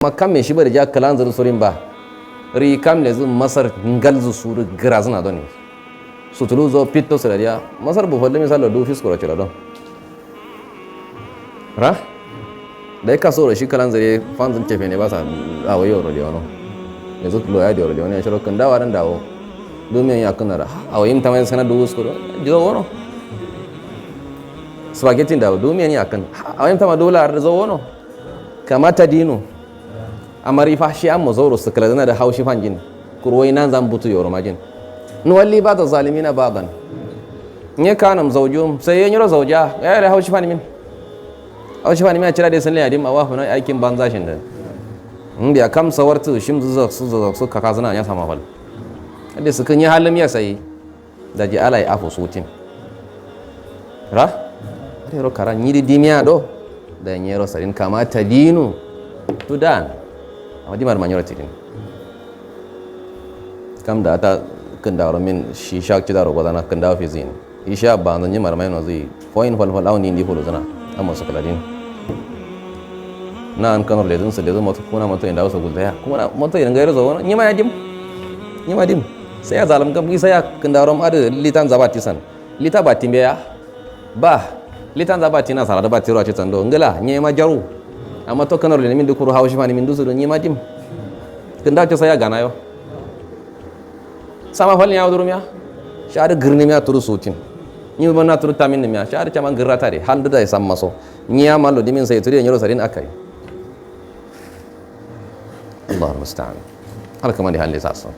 makam me shi bari ja kalan zur surin ba ri kam le zu masar ngal zu suru grazna doni sutulu zo pitto siradia masar bu falle misalo do fis ko chira don ra dai ka so shi kalan zare fanzun tefe ne ba sa awayo ro de wono ne zo lo ya de ro de wono shiro kan dawa dan dawo do me ya kanara awayim tamay sana do us ko jo wono spaghetti dawo do me ni akan awayim tamay dolar zo wono kamata dinu amari fa shi amma zauro sukala zana da haushi fangin kurwai nan zan butu yoro majin nuwalli ba da zalimina baban nye kanam zaujum sai yan yoro zauja ya da haushi fani min haushi fani min a cira da sun layadim a wafu na aikin banza shin da inda kam sawartu shim su kaka zana ya sama fal da su kan yi halin ya sai da ji alai afu sutin ra ro karan yi dimiya do da nyero sarin kamata dinu tudan di mar manyora tidin kam da ta kanda min shi shak ci da rogo dana kanda fi zin isha ba nan mar mai no zai point fal fal awni ndi holo zana amma su kaladin na an kanor ledun su ledun moto kuna moto inda wasu gulda ya kuma moto idan gairo zo ni ma dim sai ya zalam kam sai ya kanda rom ade litan zabati san lita batimbe ya ba litan zabati na sara da batiro a ci tando ngala ni ma jaru amma to kanar ne min da kuru haushi fani min dusu don yima dim kin da ce sai ya gana yo sama falin ya durumiya shar girni miya turu sotin ni ban na turu tamin miya shar chaman girra tare hal da sam maso ni ya mallo dimin sai turi nyoro sarin akai Allah musta'an hal kaman da halin sasa